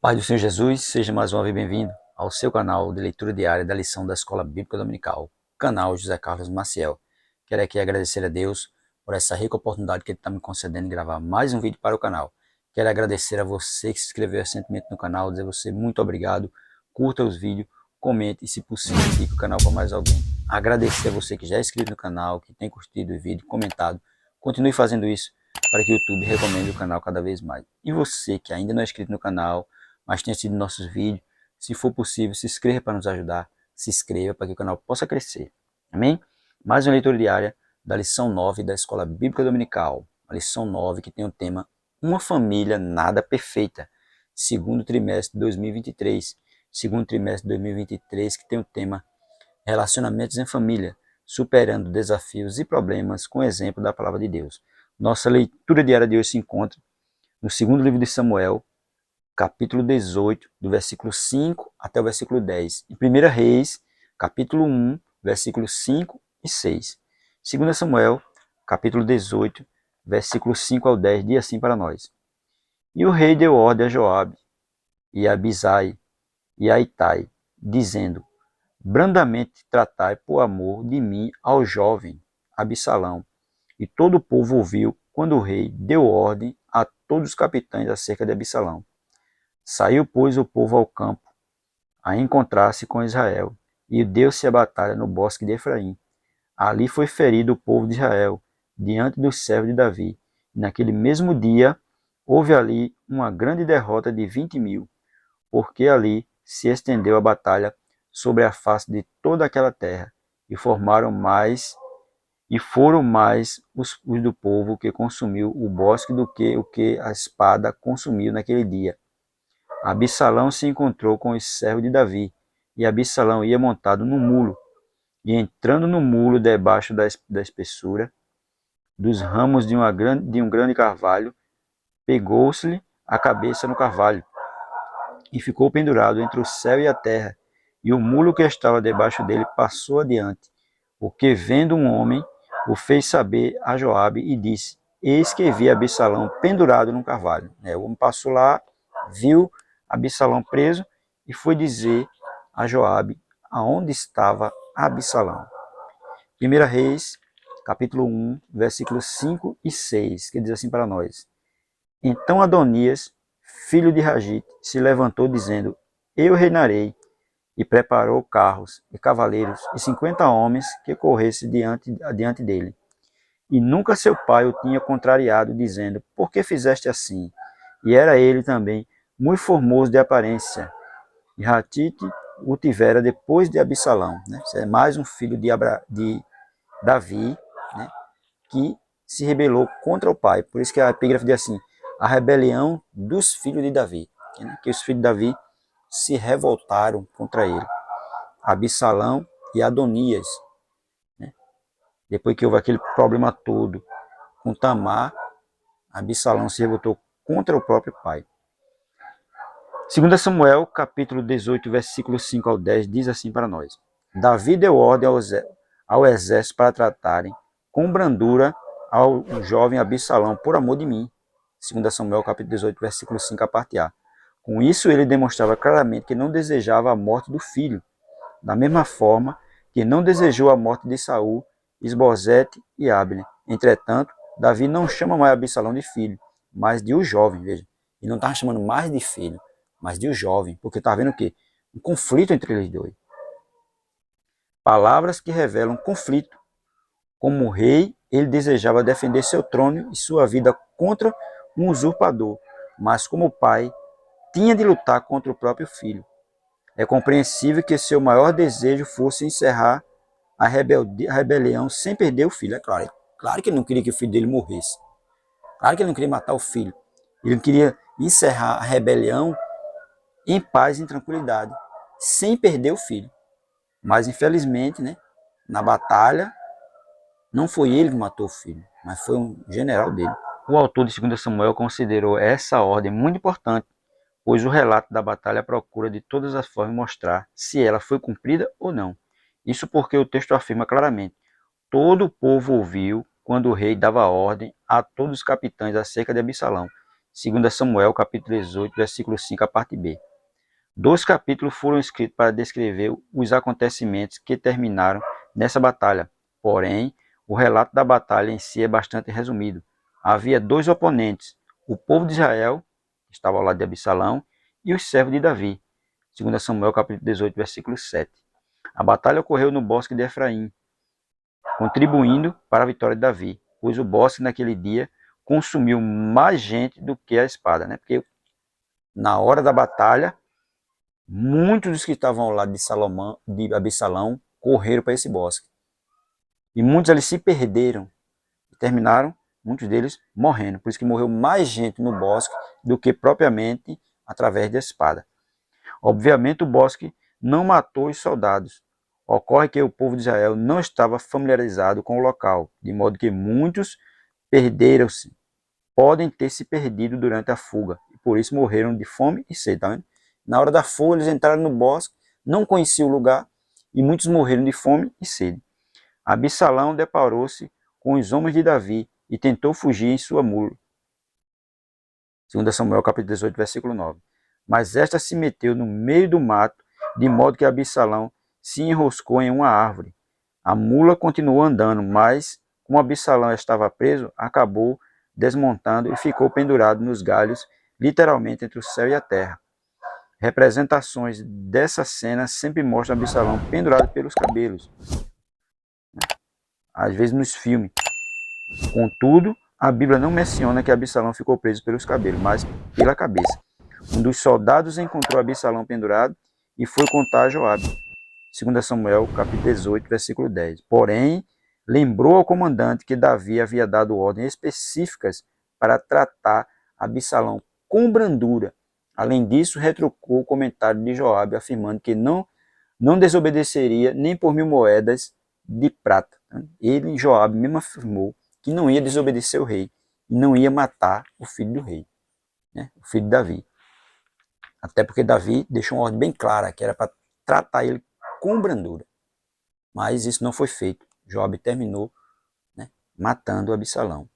Paz do Senhor Jesus, seja mais uma vez bem-vindo ao seu canal de leitura diária da lição da Escola Bíblica Dominical, canal José Carlos Maciel. Quero aqui agradecer a Deus por essa rica oportunidade que Ele está me concedendo de gravar mais um vídeo para o canal. Quero agradecer a você que se inscreveu recentemente no canal, dizer a você muito obrigado, curta os vídeos, comente e, se possível, indique o canal para mais alguém. Agradecer a você que já é inscrito no canal, que tem curtido o vídeo, comentado. Continue fazendo isso para que o YouTube recomende o canal cada vez mais. E você que ainda não é inscrito no canal, mas tenha assistido nossos vídeos, se for possível, se inscreva para nos ajudar, se inscreva para que o canal possa crescer. Amém? Mais uma leitura diária da lição 9 da Escola Bíblica Dominical. A lição 9 que tem o tema Uma Família Nada Perfeita. Segundo trimestre de 2023. Segundo trimestre de 2023 que tem o tema Relacionamentos em Família, superando desafios e problemas com o exemplo da Palavra de Deus. Nossa leitura diária de hoje se encontra no segundo livro de Samuel, capítulo 18, do versículo 5 até o versículo 10. E 1 Reis, capítulo 1, versículos 5 e 6. 2 Samuel, capítulo 18, versículos 5 ao 10, diz assim para nós. E o rei deu ordem a Joabe, e a Abisai, e a Itai, dizendo, brandamente tratai por amor de mim ao jovem Absalão. E todo o povo ouviu quando o rei deu ordem a todos os capitães acerca de Absalão. Saiu, pois, o povo ao campo, a encontrar-se com Israel, e deu-se a batalha no bosque de Efraim. Ali foi ferido o povo de Israel, diante dos servos de Davi. E naquele mesmo dia, houve ali uma grande derrota de 20.000, porque ali se estendeu a batalha sobre a face de toda aquela terra, e foram mais os do povo que consumiu o bosque do que o que a espada consumiu naquele dia. Absalão se encontrou com os servos de Davi, e Absalão ia montado no mulo, e entrando no mulo debaixo da espessura dos ramos de um grande carvalho, pegou-se-lhe a cabeça no carvalho, e ficou pendurado entre o céu e a terra, e o mulo que estava debaixo dele passou adiante, porque vendo um homem, o fez saber a Joabe e disse, eis que vi Absalão pendurado num carvalho. O homem passou lá, viu Absalão preso e foi dizer a Joabe aonde estava Absalão. 1 Reis, capítulo 1, versículos 5 e 6, que diz assim para nós. Então Adonias, filho de Ragite, se levantou dizendo, eu reinarei, e preparou carros e cavaleiros e 50 homens que corressem diante dele. E nunca seu pai o tinha contrariado, dizendo, por que fizeste assim? E era ele também muito formoso de aparência. E Ratite o tivera depois de Absalão. É mais um filho de Davi, que se rebelou contra o pai. Por isso que a epígrafe diz assim, a rebelião dos filhos de Davi. Que os filhos de Davi se revoltaram contra ele. Absalão e Adonias. Depois que houve aquele problema todo com Tamar, Absalão se revoltou contra o próprio pai. 2 Samuel, capítulo 18, versículo 5 ao 10, diz assim para nós. Davi deu ordem ao exército para tratarem com brandura ao jovem Absalão por amor de mim. 2 Samuel, capítulo 18, versículo 5, a parte A. Com isso ele demonstrava claramente que não desejava a morte do filho, da mesma forma que não desejou a morte de Saul, Isbosete e Abner. Entretanto, Davi não chama mais Absalão de filho, mas de o jovem, veja. Ele não estava chamando mais de filho, mas de o jovem, porque está vendo o quê? Um conflito entre eles dois. Palavras que revelam conflito. Como rei, ele desejava defender seu trono e sua vida contra um usurpador, mas como pai, tinha de lutar contra o próprio filho. É compreensível que seu maior desejo fosse encerrar a rebelião sem perder o filho. É claro que ele não queria que o filho dele morresse. Claro que ele não queria matar o filho. Ele queria encerrar a rebelião em paz e em tranquilidade, sem perder o filho. Mas infelizmente, na batalha, não foi ele que matou o filho, mas foi um general dele. O autor de 2 Samuel considerou essa ordem muito importante, pois o relato da batalha procura de todas as formas mostrar se ela foi cumprida ou não. Isso porque o texto afirma claramente, todo o povo ouviu quando o rei dava ordem a todos os capitães acerca de Absalão, 2 Samuel, capítulo 18, versículo 5, a parte B. 2 capítulos foram escritos para descrever os acontecimentos que terminaram nessa batalha. Porém, o relato da batalha em si é bastante resumido. Havia dois oponentes, o povo de Israel, que estava ao lado de Absalão, e os servos de Davi. 2 Samuel, capítulo 18, versículo 7. A batalha ocorreu no bosque de Efraim, contribuindo para a vitória de Davi, pois o bosque naquele dia consumiu mais gente do que a espada, né? Porque na hora da batalha, muitos dos que estavam ao lado de Absalão correram para esse bosque. E muitos ali se perderam e terminaram, muitos deles, morrendo. Por isso que morreu mais gente no bosque do que propriamente através da espada. Obviamente o bosque não matou os soldados. Ocorre que o povo de Israel não estava familiarizado com o local, de modo que muitos perderam-se, podem ter se perdido durante a fuga, e por isso morreram de fome e sede. Tá vendo? Na hora da fuga eles entraram no bosque, não conheciam o lugar, e muitos morreram de fome e sede. Absalão deparou-se com os homens de Davi e tentou fugir em sua mula. 2 Samuel capítulo 18, versículo 9. Mas esta se meteu no meio do mato, de modo que Absalão se enroscou em uma árvore. A mula continuou andando, mas, como Absalão estava preso, acabou desmontando e ficou pendurado nos galhos, literalmente entre o céu e a terra. Representações dessa cena sempre mostram Absalão pendurado pelos cabelos, às vezes nos filmes. Contudo, a Bíblia não menciona que Absalão ficou preso pelos cabelos, mas pela cabeça. Um dos soldados encontrou Absalão pendurado e foi contar a Joabe. 2 Samuel, capítulo 18, versículo 10. Porém, lembrou ao comandante que Davi havia dado ordens específicas para tratar Absalão com brandura. Além disso, retrucou o comentário de Joabe, afirmando que não desobedeceria nem por 1000 moedas de prata. Ele, Joabe, mesmo afirmou que não ia desobedecer o rei e não ia matar o filho do rei, né? O filho de Davi. Até porque Davi deixou uma ordem bem clara, que era para tratar ele com brandura. Mas isso não foi feito. Joabe terminou, né, matando Absalão.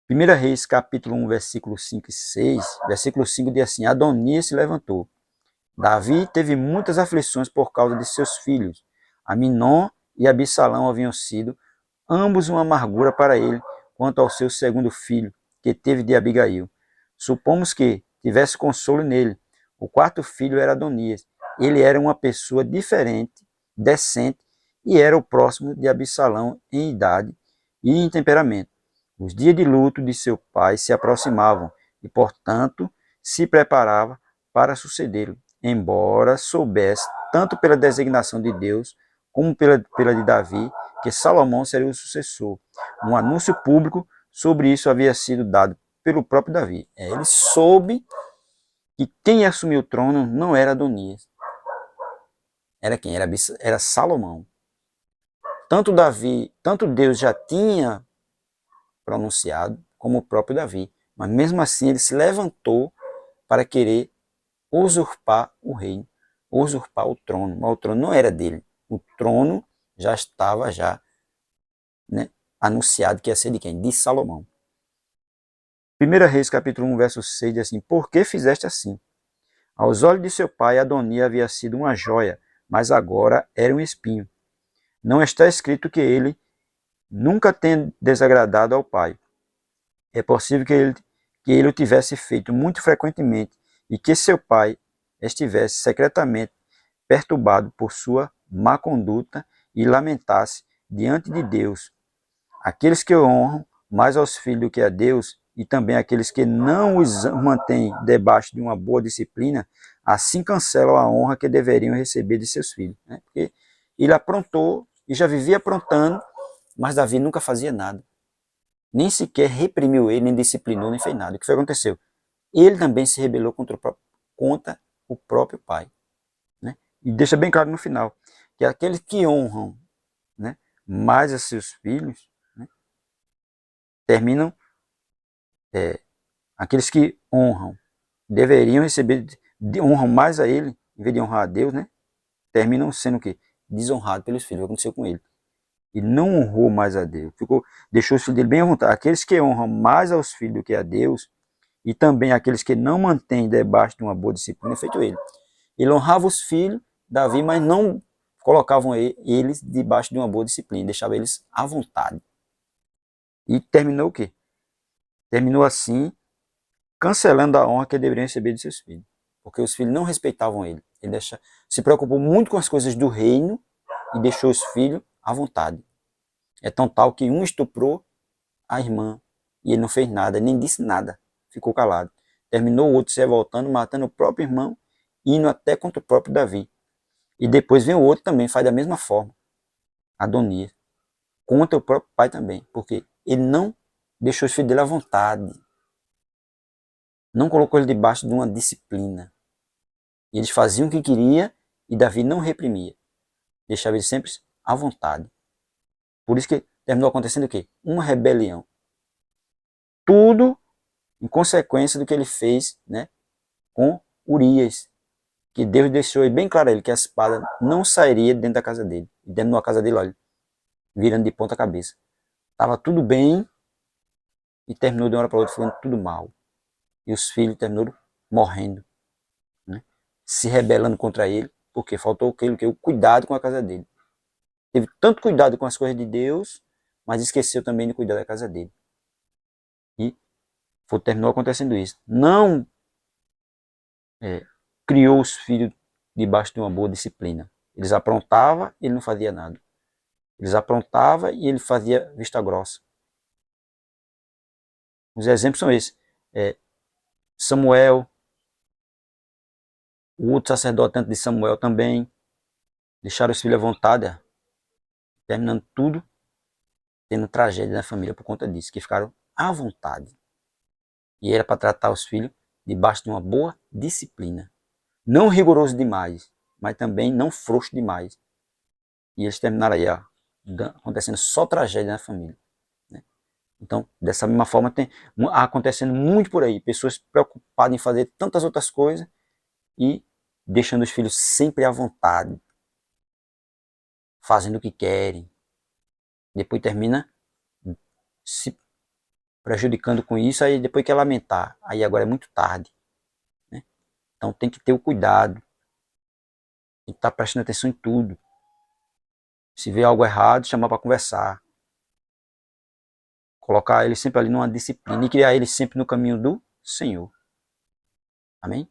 1 Reis, capítulo 1, versículo 5 e 6. Versículo 5 diz assim: Adonias se levantou. Davi teve muitas aflições por causa de seus filhos. Aminon e Absalão haviam sido ambos uma amargura para ele quanto ao seu segundo filho, que teve de Abigail. Supomos que tivesse consolo nele. O quarto filho era Adonias. Ele era uma pessoa diferente, decente, e era o próximo de Absalão em idade e em temperamento. Os dias de luto de seu pai se aproximavam e, portanto, se preparava para sucedê-lo, embora soubesse, tanto pela designação de Deus como pela de Davi, que Salomão seria o sucessor. Um anúncio público sobre isso havia sido dado pelo próprio Davi. Ele soube que quem assumiu o trono não era Adonias. Era quem? Era Salomão. Tanto Deus já tinha pronunciado, como o próprio Davi. Mas mesmo assim ele se levantou para querer usurpar o reino, usurpar o trono. Mas o trono não era dele. O trono já estava né, anunciado que ia ser de quem? De Salomão. 1 Reis capítulo 1, verso 6 diz assim: Por que fizeste assim? Aos olhos de seu pai, Adonias havia sido uma joia, mas agora era um espinho. Não está escrito que ele nunca tenha desagradado ao pai. É possível que ele o tivesse feito muito frequentemente e que seu pai estivesse secretamente perturbado por sua má conduta e lamentasse diante de Deus. Aqueles que honram mais aos filhos do que a Deus e também aqueles que não os mantêm debaixo de uma boa disciplina, assim cancelam a honra que deveriam receber de seus filhos. Né? Porque ele aprontou e já vivia aprontando, mas Davi nunca fazia nada. Nem sequer reprimiu ele, nem disciplinou, nem fez nada. O que foi que aconteceu? Ele também se rebelou contra o próprio pai. Né? E deixa bem claro no final, que aqueles que honram, né, mais a seus filhos, né, terminam, aqueles que honram, deveriam receber, honram mais a ele, em vez de honrar a Deus, né, terminam sendo o quê? Desonrados pelos filhos. O que aconteceu com ele? Ele não honrou mais a Deus, deixou os filhos dele bem à vontade. Aqueles que honram mais aos filhos do que a Deus, e também aqueles que não mantêm debaixo de uma boa disciplina, feito ele. Ele honrava os filhos, Davi, mas não colocavam eles debaixo de uma boa disciplina, deixava eles à vontade. E terminou o quê? Terminou assim, cancelando a honra que ele deveria receber de seus filhos. Porque os filhos não respeitavam ele. Ele se preocupou muito com as coisas do reino e deixou os filhos à vontade. É tão tal que um estuprou a irmã e ele não fez nada, nem disse nada, ficou calado. Terminou o outro se revoltando, matando o próprio irmão, indo até contra o próprio Davi. E depois vem o outro também, faz da mesma forma, Adonias, contra o próprio pai também, porque ele não deixou os filhos dele à vontade, não colocou ele debaixo de uma disciplina. E eles faziam o que queria e Davi não reprimia, deixava eles sempre à vontade. Por isso que terminou acontecendo o quê? Uma rebelião. Tudo em consequência do que ele fez, né, com Urias, que Deus deixou bem claro a ele que a espada não sairia dentro da casa dele. E dentro da casa dele, olha, virando de ponta cabeça. Estava tudo bem e terminou de uma hora para outra ficando tudo mal. E os filhos terminaram morrendo, né, se rebelando contra ele, porque faltou o cuidado com a casa dele. Teve tanto cuidado com as coisas de Deus, mas esqueceu também de cuidar da casa dele. E terminou acontecendo isso. Não criou os filhos debaixo de uma boa disciplina. Eles aprontavam e ele não fazia nada. Eles aprontavam e ele fazia vista grossa. Os exemplos são esses. Samuel, o outro sacerdote antes de Samuel também, deixaram os filhos à vontade, terminando tudo, tendo tragédia na família por conta disso, que ficaram à vontade. E era para tratar os filhos debaixo de uma boa disciplina. Não rigoroso demais, mas também não frouxo demais. E eles terminaram aí, acontecendo só tragédia na família. Né? Então, dessa mesma forma, tem acontecendo muito por aí. Pessoas preocupadas em fazer tantas outras coisas e deixando os filhos sempre à vontade, fazendo o que querem. Depois termina se prejudicando com isso, aí depois quer lamentar. Aí agora é muito tarde. Né? Então tem que ter o cuidado. Tem que estar prestando atenção em tudo. Se vê algo errado, chamar para conversar. Colocar ele sempre ali numa disciplina e criar ele sempre no caminho do Senhor. Amém?